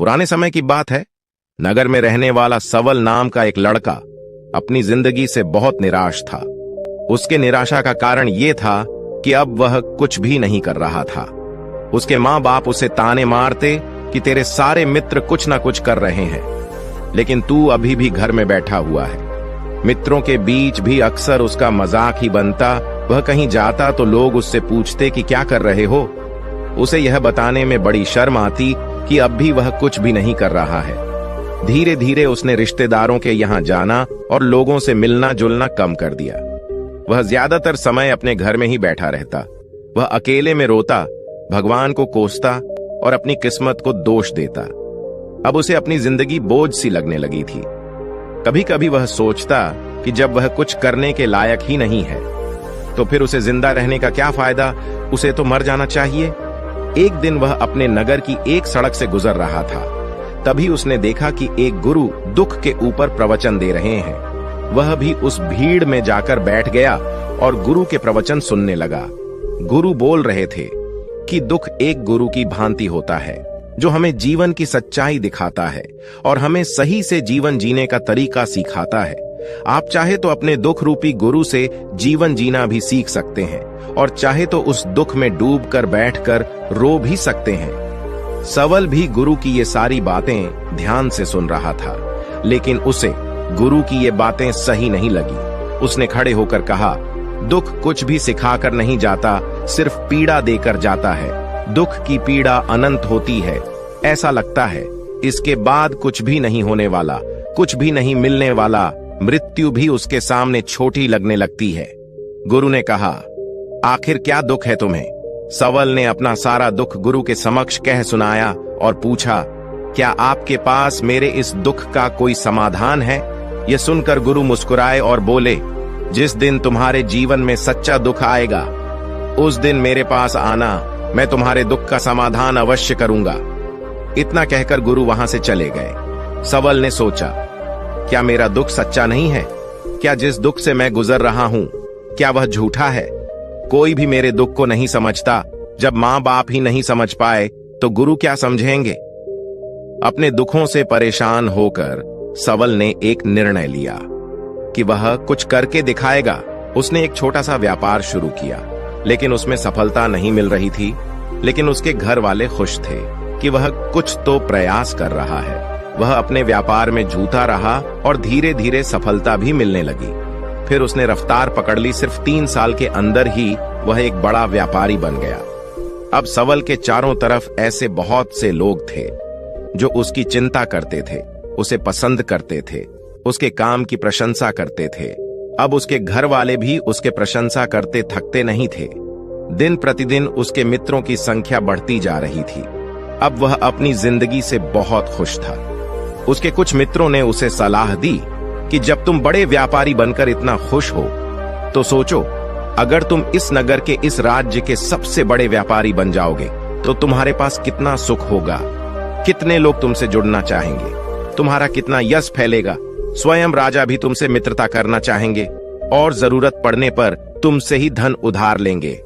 पुराने समय की बात है। नगर में रहने वाला सवल नाम का एक लड़का अपनी जिंदगी से बहुत निराश था। उसके निराशा का कारण यह था कि अब वह कुछ भी नहीं कर रहा था। उसके माँ बाप उसे ताने मारते कि तेरे सारे मित्र कुछ ना कुछ कर रहे हैं, लेकिन तू अभी भी घर में बैठा हुआ है। मित्रों के बीच भी अक्सर उसका मजाक ही बनता। वह कहीं जाता तो लोग उससे पूछते कि क्या कर रहे हो। उसे यह बताने में बड़ी शर्म आती कि अब भी वह कुछ भी नहीं कर रहा है। धीरे धीरे उसने रिश्तेदारों के यहां जाना और लोगों से मिलना जुलना कम कर दिया। वह ज्यादातर समय अपने घर में ही बैठा रहता। वह अकेले में रोता, भगवान को कोसता और अपनी किस्मत को दोष देता। अब उसे अपनी जिंदगी बोझ सी लगने लगी थी। कभी कभी वह सोचता कि जब वह कुछ करने के लायक ही नहीं है तो फिर उसे जिंदा रहने का क्या फायदा, उसे तो मर जाना चाहिए। एक दिन वह अपने नगर की एक सड़क से गुजर रहा था। तभी उसने देखा कि एक गुरु दुख के ऊपर प्रवचन दे रहे हैं। वह भी उस भीड़ में जाकर बैठ गया और गुरु के प्रवचन सुनने लगा। गुरु बोल रहे थे कि दुख एक गुरु की भांति होता है जो हमें जीवन की सच्चाई दिखाता है और हमें सही से जीवन जीने का तरीका सिखाता है। आप चाहे तो अपने दुख रूपी गुरु से जीवन जीना भी सीख सकते हैं और चाहे तो उस दुख में डूबकर बैठकर रो भी सकते हैं। सवल भी गुरु की ये सारी बातें ध्यान से सुन रहा था, लेकिन उसे गुरु की ये बातें सही नहीं लगी। उसने खड़े होकर कहा, दुख कुछ भी सिखाकर नहीं जाता, सिर्फ पीड़ा देकर जाता है। दुख की पीड़ा अनंत होती है। ऐसा लगता है इसके बाद कुछ भी नहीं होने वाला, कुछ भी नहीं मिलने वाला। मृत्यु भी उसके सामने छोटी लगने लगती है। गुरु ने कहा, आखिर क्या दुख है तुम्हें? सवल ने अपना सारा दुख गुरु के समक्ष कह सुनाया और पूछा, क्या आपके पास मेरे इस दुख का कोई समाधान है? यह सुनकर गुरु मुस्कुराए और बोले, जिस दिन तुम्हारे जीवन में सच्चा दुख आएगा उस दिन मेरे पास आना, मैं तुम्हारे दुख का समाधान अवश्य करूंगा। इतना कहकर गुरु वहां से चले गए। सवल ने सोचा, क्या मेरा दुख सच्चा नहीं है? क्या जिस दुख से मैं गुजर रहा हूं, क्या वह झूठा है? कोई भी मेरे दुख को नहीं समझता। जब मां बाप ही नहीं समझ पाए तो गुरु क्या समझेंगे? अपने दुखों से परेशान होकर सवल ने एक निर्णय लिया कि वह कुछ करके दिखाएगा। उसने एक छोटा सा व्यापार शुरू किया, लेकिन उसमें सफलता नहीं मिल रही थी। लेकिन उसके घर वाले खुश थे कि वह कुछ तो प्रयास कर रहा है। वह अपने व्यापार में जूता रहा और धीरे धीरे सफलता भी मिलने लगी। फिर उसने रफ्तार पकड़ ली। सिर्फ 3 साल के अंदर ही वह एक बड़ा व्यापारी बन गया। अब सवल के चारों तरफ ऐसे बहुत से लोग थे जो उसकी चिंता करते थे, उसे पसंद करते थे, उसके काम की प्रशंसा करते थे। अब उसके घर वाले भी उसके प्रशंसा करते थकते नहीं थे। दिन प्रतिदिन उसके मित्रों की संख्या बढ़ती जा रही थी। अब वह अपनी जिंदगी से बहुत खुश था। उसके कुछ मित्रों ने उसे सलाह दी कि जब तुम बड़े व्यापारी बनकर इतना खुश हो तो सोचो, अगर तुम इस नगर के, इस राज्य के सबसे बड़े व्यापारी बन जाओगे तो तुम्हारे पास कितना सुख होगा, कितने लोग तुमसे जुड़ना चाहेंगे, तुम्हारा कितना यश फैलेगा। स्वयं राजा भी तुमसे मित्रता करना चाहेंगे और जरूरत पड़ने पर तुमसे ही धन उधार लेंगे।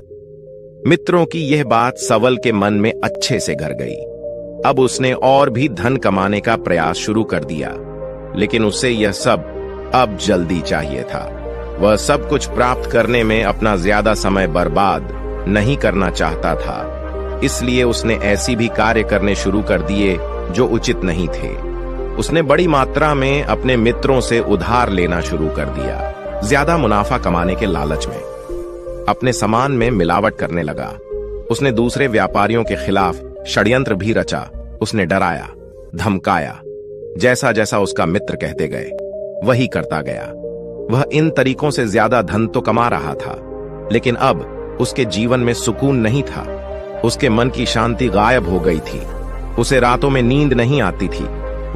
मित्रों की यह बात सवल के मन में अच्छे से घर गई। अब उसने और भी धन कमाने का प्रयास शुरू कर दिया, लेकिन उसे यह सब अब जल्दी चाहिए था। वह सब कुछ प्राप्त करने में अपना ज्यादा समय बर्बाद नहीं करना चाहता था। इसलिए उसने ऐसी भी कार्य करने शुरू कर दिए जो उचित नहीं थे। उसने बड़ी मात्रा में अपने मित्रों से उधार लेना शुरू कर दिया, ज्यादा मुनाफा कमाने के लालच में। अपने सामान में मिलावट करने लगा। उसने दूसरे व्यापारियों के खिलाफ षड्यंत्र भी रचा। उसने डराया, धमकाया। जैसा जैसा उसका मित्र कहते गए वही करता गया। वह इन तरीकों से ज्यादा धन तो कमा रहा था, लेकिन अब उसके जीवन में सुकून नहीं था। उसके मन की शांति गायब हो गई थी। उसे रातों में नींद नहीं आती थी।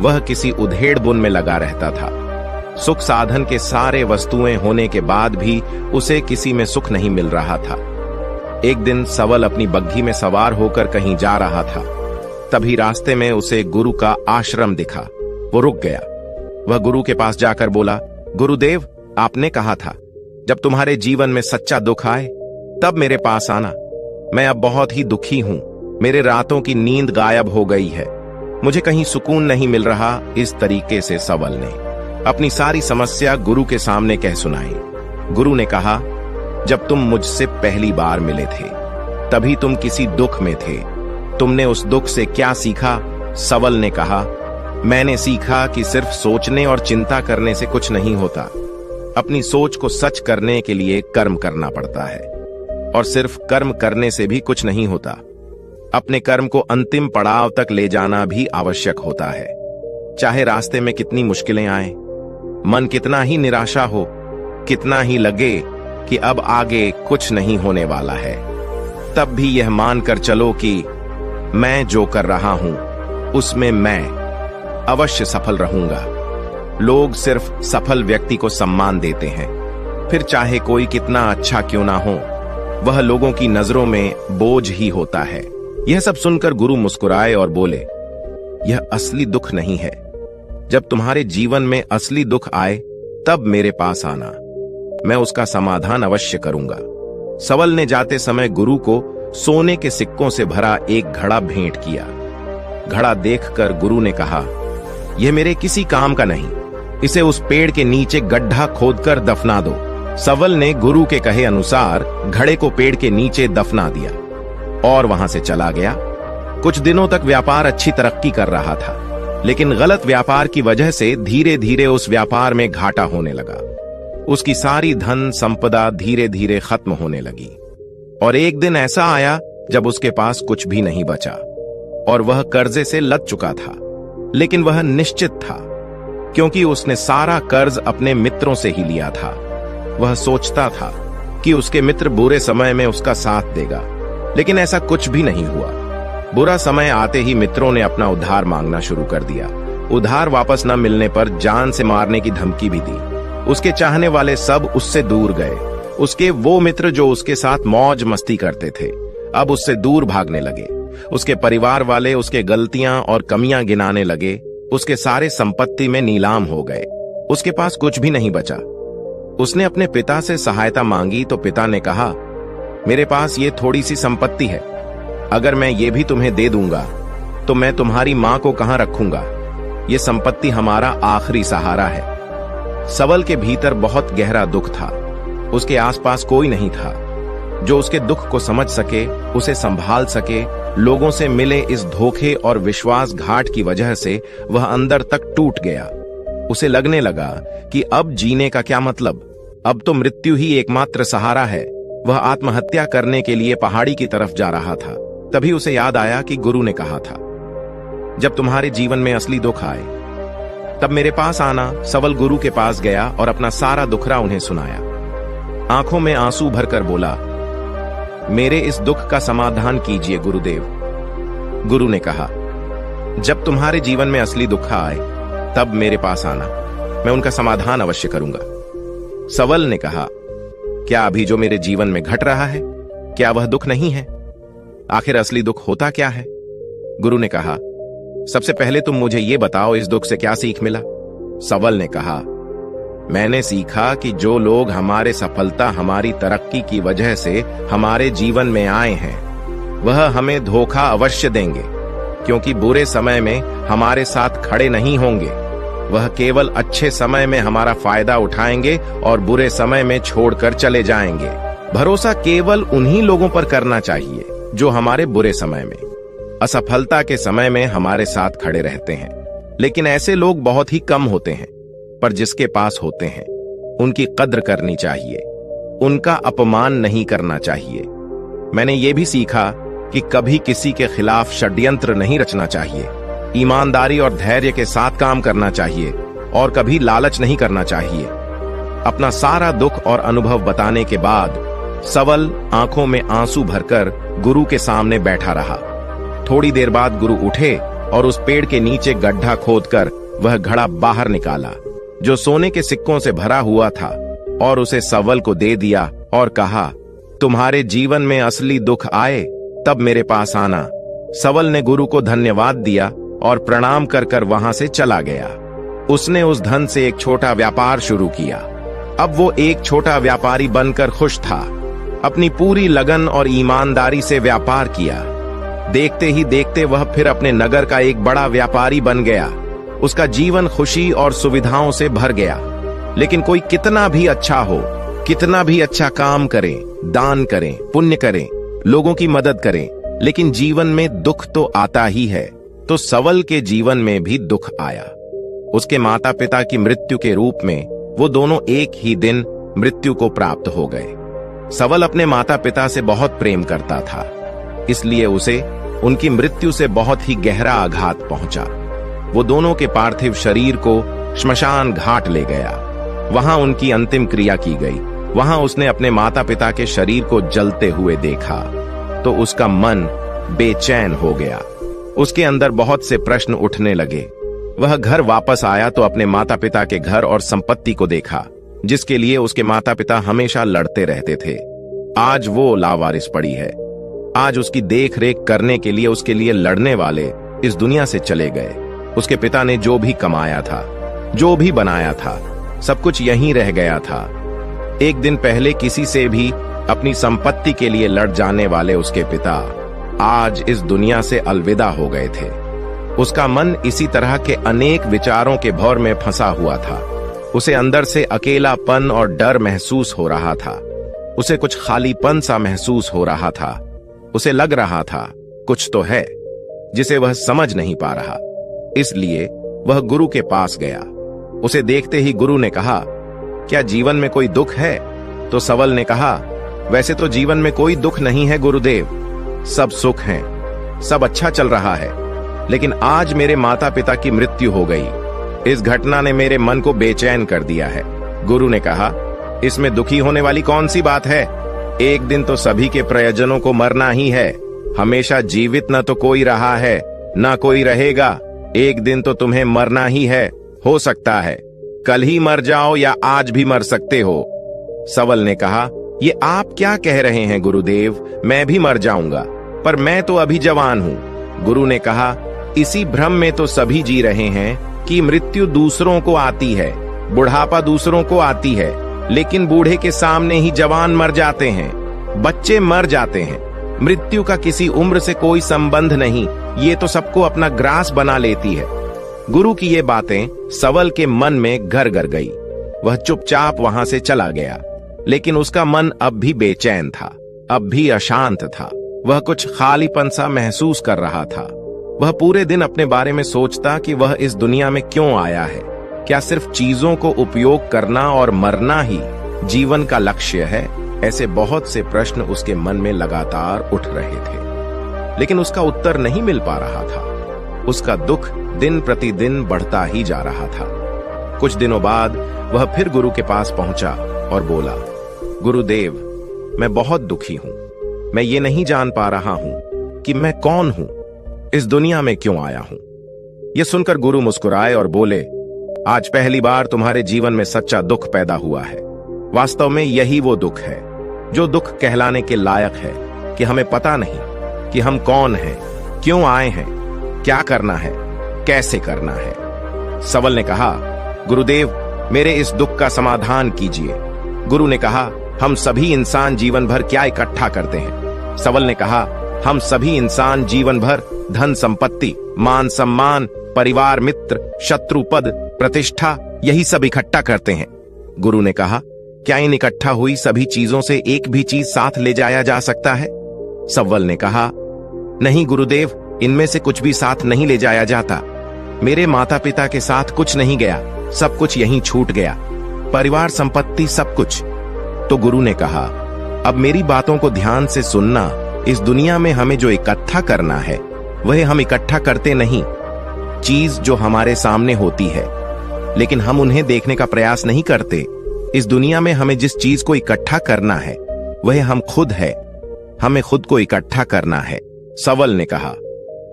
वह किसी उधेड़ बुन में लगा रहता था। सुख साधन के सारे वस्तुएं होने के बाद भी उसे किसी में सुख नहीं मिल रहा था। एक दिन सवल अपनी बग्घी में सवार होकर कहीं जा रहा था। तभी रास्ते में उसे गुरु का आश्रम दिखा। वो रुक गया। वह गुरु के पास जाकर बोला, गुरुदेव, आपने कहा था जब तुम्हारे जीवन में सच्चा दुख आए तब मेरे पास आना। मैं अब बहुत ही दुखी हूं। मेरे रातों की नींद गायब हो गई है। मुझे कहीं सुकून नहीं मिल रहा। इस तरीके से सवल ने अपनी सारी समस्या गुरु के सामने कह सुनाई। गुरु ने कहा, जब तुम मुझसे पहली बार मिले थे तभी तुम किसी दुख में थे। तुमने उस दुख से क्या सीखा? सवल ने कहा, मैंने सीखा कि सिर्फ सोचने और चिंता करने से कुछ नहीं होता। अपनी सोच को सच करने के लिए कर्म करना पड़ता है, और सिर्फ कर्म करने से भी कुछ नहीं होता। अपने कर्म को अंतिम पड़ाव तक ले जाना भी आवश्यक होता है। चाहे रास्ते में कितनी मुश्किलें आए, मन कितना ही निराशा हो, कितना ही लगे कि अब आगे कुछ नहीं होने वाला है, तब भी यह मानकर चलो कि मैं जो कर रहा हूं उसमें मैं अवश्य सफल रहूंगा। लोग सिर्फ सफल व्यक्ति को सम्मान देते हैं, फिर चाहे कोई कितना अच्छा क्यों ना हो, वह लोगों की नजरों में बोझ ही होता है। यह सब सुनकर गुरु मुस्कुराए और बोले, यह असली दुख नहीं है। जब तुम्हारे जीवन में असली दुख आए तब मेरे पास आना, मैं उसका समाधान अवश्य करूंगा। सवल ने जाते समय गुरु को सोने के सिक्कों से भरा एक घड़ा भेंट किया। घड़ा देखकर गुरु ने कहा, यह मेरे किसी काम का नहीं, इसे उस पेड़ के नीचे गड्ढा खोदकर दफना दो। सवल ने गुरु के कहे अनुसार घड़े को पेड़ के नीचे दफना दिया और वहां से चला गया। कुछ दिनों तक व्यापार अच्छी तरक्की कर रहा था, लेकिन गलत व्यापार की वजह से धीरे धीरे उस व्यापार में घाटा होने लगा। उसकी सारी धन संपदा धीरे धीरे खत्म होने लगी, और एक दिन ऐसा आया जब उसके पास कुछ भी नहीं बचा और वह कर्जे से लद चुका था। लेकिन वह निश्चित था, क्योंकि उसने सारा कर्ज अपने मित्रों से ही लिया था। वह सोचता था कि उसके मित्र बुरे समय में उसका साथ देगा, लेकिन ऐसा कुछ भी नहीं हुआ। बुरा समय आते ही मित्रों ने अपना उधार मांगना शुरू कर दिया। उधार वापस न मिलने पर जान से मारने की धमकी भी दी। उसके चाहने वाले सब उससे दूर गए। उसके वो मित्र जो उसके साथ मौज मस्ती करते थे, अब उससे दूर भागने लगे। उसके परिवार वाले उसके गलतियां और कमियां गिनाने लगे। उसके सारे संपत्ति में नीलाम हो गए। उसके पास कुछ भी नहीं बचा। उसने अपने पिता से सहायता मांगी तो पिता ने कहा, मेरे पास ये थोड़ी सी संपत्ति है, अगर मैं ये भी तुम्हें दे दूंगा तो मैं तुम्हारी मां को कहां रखूंगा? ये संपत्ति हमारा आखिरी सहारा है। सवल के भीतर बहुत गहरा दुख था। उसके आसपास कोई नहीं था जो उसके दुख को समझ सके, उसे संभाल सके। लोगों से मिले इस धोखे और विश्वासघात की वजह से वह अंदर तक टूट गया। उसे लगने लगा कि अब जीने का क्या मतलब, अब तो मृत्यु ही एकमात्र सहारा है। वह आत्महत्या करने के लिए पहाड़ी की तरफ जा रहा था। तभी उसे याद आया कि गुरु ने कहा था, जब तुम्हारे जीवन में असली दुख आए तब मेरे पास आना। सवल गुरु के पास गया और अपना सारा दुखरा उन्हें सुनाया। आंखों में आंसू भरकर बोला, मेरे इस दुख का समाधान कीजिए गुरुदेव। गुरु ने कहा, जब तुम्हारे जीवन में असली दुख आए तब मेरे पास आना, मैं उनका समाधान अवश्य करूंगा। सवल ने कहा, क्या अभी जो मेरे जीवन में घट रहा है, क्या वह दुख नहीं है? आखिर असली दुख होता क्या है? गुरु ने कहा, सबसे पहले तुम मुझे यह बताओ, इस दुख से क्या सीख मिला? सवल ने कहा, मैंने सीखा कि जो लोग हमारे सफलता, हमारी तरक्की की वजह से हमारे जीवन में आए हैं, वह हमें धोखा अवश्य देंगे, क्योंकि बुरे समय में हमारे साथ खड़े नहीं होंगे। वह केवल अच्छे समय में हमारा फायदा उठाएंगे और बुरे समय में छोड़कर चले जाएंगे। भरोसा केवल उन्हीं लोगों पर करना चाहिए जो हमारे बुरे समय में, असफलता के समय में हमारे साथ खड़े रहते हैं। लेकिन ऐसे लोग बहुत ही कम होते हैं, पर जिसके पास होते हैं उनकी कद्र करनी चाहिए, उनका अपमान नहीं करना चाहिए। मैंने ये भी सीखा कि कभी किसी के खिलाफ षड्यंत्र नहीं रचना चाहिए, ईमानदारी और धैर्य के साथ काम करना चाहिए और कभी लालच नहीं करना चाहिए। अपना सारा दुख और अनुभव बताने के बाद सवल आंखों में आंसू भरकर गुरु के सामने बैठा रहा। थोड़ी देर बाद गुरु उठे और उस पेड़ के नीचे गड्ढा खोदकर वह घड़ा बाहर निकाला जो सोने के सिक्कों से भरा हुआ था, और उसे सवल को दे दिया और कहा, तुम्हारे जीवन में असली दुख आए तब मेरे पास आना। सवल ने गुरु को धन्यवाद दिया और प्रणाम कर कर वहां से चला गया। उसने उस धन से एक छोटा व्यापार शुरू किया। अब वो एक छोटा व्यापारी बनकर खुश था। अपनी पूरी लगन और ईमानदारी से व्यापार किया। देखते ही देखते वह फिर अपने नगर का एक बड़ा व्यापारी बन गया। उसका जीवन खुशी और सुविधाओं से भर गया। लेकिन कोई कितना भी अच्छा हो, कितना भी अच्छा काम करें, दान करें, पुण्य करें, लोगों की मदद करें, लेकिन जीवन में दुख तो आता ही है। तो सवल के जीवन में भी दुख आया। उसके माता पिता की मृत्यु के रूप में वो दोनों एक ही दिन मृत्यु को प्राप्त हो गए। सवल अपने माता पिता से बहुत प्रेम करता था, इसलिए उसे उनकी मृत्यु से बहुत ही गहरा आघात पहुंचा। वो दोनों के पार्थिव शरीर को श्मशान घाट ले गया। वहां उनकी अंतिम क्रिया की गई। वहां उसने अपने माता पिता के शरीर को जलते हुए देखा तो उसका मन बेचैन हो गया। उसके अंदर बहुत से प्रश्न उठने लगे। वह घर वापस आया तो अपने माता पिता के घर और संपत्ति को देखा, जिसके लिए उसके माता पिता हमेशा लड़ते रहते थे। आज वो लावारिस पड़ी है। आज उसकी देख रेख करने के लिए उसके लिए लड़ने वाले इस दुनिया से चले गए। उसके पिता ने जो भी कमाया था, जो भी बनाया था, सब कुछ यहीं रह गया था। एक दिन पहले किसी से भी अपनी संपत्ति के लिए लड़ जाने वाले उसके पिता आज इस दुनिया से अलविदा हो गए थे। उसका मन इसी तरह के अनेक विचारों के भौर में फंसा हुआ था। उसे अंदर से अकेलापन और डर महसूस हो रहा था। उसे कुछ खालीपन सा महसूस हो रहा था। उसे लग रहा था कुछ तो है जिसे वह समझ नहीं पा रहा। इसलिए वह गुरु के पास गया। उसे देखते ही गुरु ने कहा, क्या जीवन में कोई दुख है? तो सवल ने कहा, वैसे तो जीवन में कोई दुख नहीं है गुरुदेव, सब सुख हैं, सब अच्छा चल रहा है। लेकिन आज मेरे माता पिता की मृत्यु हो गई। इस घटना ने मेरे मन को बेचैन कर दिया है। गुरु ने कहा, इसमें दुखी होने वाली कौन सी बात है? एक दिन तो सभी के प्रयोजनों को मरना ही है। हमेशा जीवित न तो कोई रहा है, न कोई रहेगा। एक दिन तो तुम्हें मरना ही है। हो सकता है कल ही मर जाओ या आज भी मर सकते हो। सवल ने कहा, ये आप क्या कह रहे हैं गुरुदेव? मैं भी मर जाऊंगा, पर मैं तो अभी जवान हूं। गुरु ने कहा, इसी भ्रम में तो सभी जी रहे हैं कि मृत्यु दूसरों को आती है, बुढ़ापा दूसरों को आती है, लेकिन बूढ़े के सामने ही जवान मर जाते हैं, बच्चे मर जाते हैं। मृत्यु का किसी उम्र से कोई संबंध नहीं, ये तो सबको अपना ग्रास बना लेती है। गुरु की ये बातें सवल के मन में घर घर गई। वह चुपचाप वहां से चला गया, लेकिन उसका मन अब भी बेचैन था, अब भी अशांत था। वह कुछ खालीपन सा महसूस कर रहा था। वह पूरे दिन अपने बारे में सोचता कि वह इस दुनिया में क्यों आया है। क्या सिर्फ चीजों को उपयोग करना और मरना ही जीवन का लक्ष्य है? ऐसे बहुत से प्रश्न उसके मन में लगातार उठ रहे थे, लेकिन उसका उत्तर नहीं मिल पा रहा था। उसका दुख दिन प्रतिदिन बढ़ता ही जा रहा था। कुछ दिनों बाद वह फिर गुरु के पास पहुंचा और बोला, गुरुदेव, मैं बहुत दुखी हूं। मैं ये नहीं जान पा रहा हूं कि मैं कौन हूं, इस दुनिया में क्यों आया हूं। यह सुनकर गुरु मुस्कुराए और बोले, आज पहली बार तुम्हारे जीवन में सच्चा दुख पैदा हुआ है। वास्तव में यही वो दुख है जो दुख कहलाने के लायक है कि हमें पता नहीं कि हम कौन हैं, क्यों आए हैं, क्या करना है, कैसे करना है। सवल ने कहा, गुरुदेव, मेरे इस दुख का समाधान कीजिए। गुरु ने कहा, हम सभी इंसान जीवन भर क्या इकट्ठा करते हैं? सवल ने कहा, हम सभी इंसान जीवन भर धन संपत्ति, मान सम्मान, परिवार, मित्र, शत्रु, पद, प्रतिष्ठा, यही सब इकट्ठा करते हैं। गुरु ने कहा, क्या इन इकट्ठा हुई सभी चीजों से एक भी चीज साथ ले जाया जा सकता है? सवल ने कहा, नहीं गुरुदेव, इनमें से कुछ भी साथ नहीं ले जाया जाता। मेरे माता पिता के साथ कुछ नहीं गया, सब कुछ यहीं छूट गया, परिवार, संपत्ति, सब कुछ। तो गुरु ने कहा, अब मेरी बातों को ध्यान से सुनना। इस दुनिया में हमें जो इकट्ठा करना है वह हम इकट्ठा करते नहीं। चीज जो हमारे सामने होती है, लेकिन हम उन्हें देखने का प्रयास नहीं करते। इस दुनिया में हमें जिस चीज को इकट्ठा करना है वह हम खुद है। हमें खुद को इकट्ठा करना है। सवल ने कहा,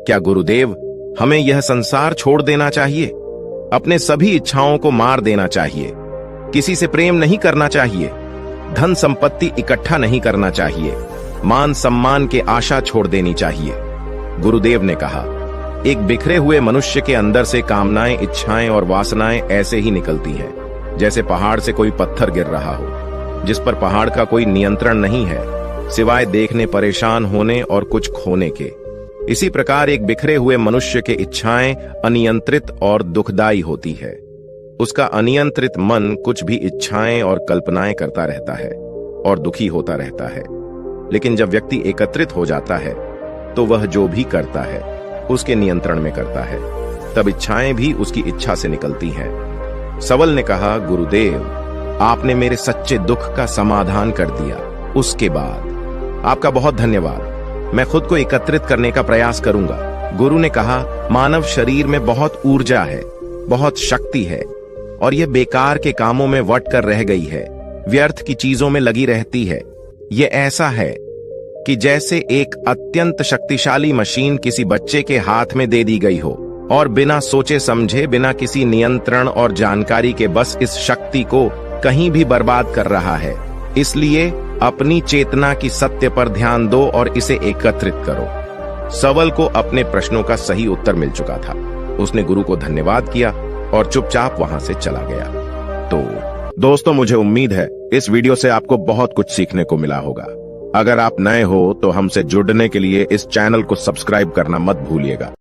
क्या गुरुदेव, हमें यह संसार छोड़ देना चाहिए? अपने सभी इच्छाओं को मार देना चाहिए? किसी से प्रेम नहीं करना चाहिए? धन संपत्ति इकट्ठा नहीं करना चाहिए? मान सम्मान के आशा छोड़ देनी चाहिए? गुरुदेव ने कहा, एक बिखरे हुए मनुष्य के अंदर से कामनाएं, इच्छाएं और वासनाएं ऐसे ही निकलती हैं जैसे पहाड़ से कोई पत्थर गिर रहा हो, जिस पर पहाड़ का कोई नियंत्रण नहीं है सिवाय देखने, परेशान होने और कुछ खोने के। इसी प्रकार एक बिखरे हुए मनुष्य के इच्छाएं अनियंत्रित और दुखदायी होती है। उसका अनियंत्रित मन कुछ भी इच्छाएं और कल्पनाएं करता रहता है और दुखी होता रहता है। लेकिन जब व्यक्ति एकत्रित हो जाता है तो वह जो भी करता है उसके नियंत्रण में करता है, तब इच्छाएं भी उसकी इच्छा से निकलती हैं। सवल ने कहा, गुरुदेव, आपने मेरे सच्चे दुख का समाधान कर दिया। उसके बाद आपका बहुत धन्यवाद। मैं खुद को एकत्रित करने का प्रयास करूंगा। गुरु ने कहा, मानव शरीर में बहुत ऊर्जा है, बहुत शक्ति है और यह बेकार के कामों में वट कर रह गई है, व्यर्थ की चीजों में लगी रहती है। यह ऐसा है कि जैसे एक अत्यंत शक्तिशाली मशीन किसी बच्चे के हाथ में दे दी गई हो और बिना सोचे समझे, बिना किसी नियंत्रण और जानकारी के बस इस शक्ति को कहीं भी बर्बाद कर रहा है। इसलिए अपनी चेतना की सत्य पर ध्यान दो और इसे एकत्रित करो। सवल को अपने प्रश्नों का सही उत्तर मिल चुका था। उसने गुरु को धन्यवाद किया और चुपचाप वहां से चला गया। तो दोस्तों, मुझे उम्मीद है इस वीडियो से आपको बहुत कुछ सीखने को मिला होगा। अगर आप नए हो तो हमसे जुड़ने के लिए इस चैनल को सब्सक्राइब करना मत भूलिएगा।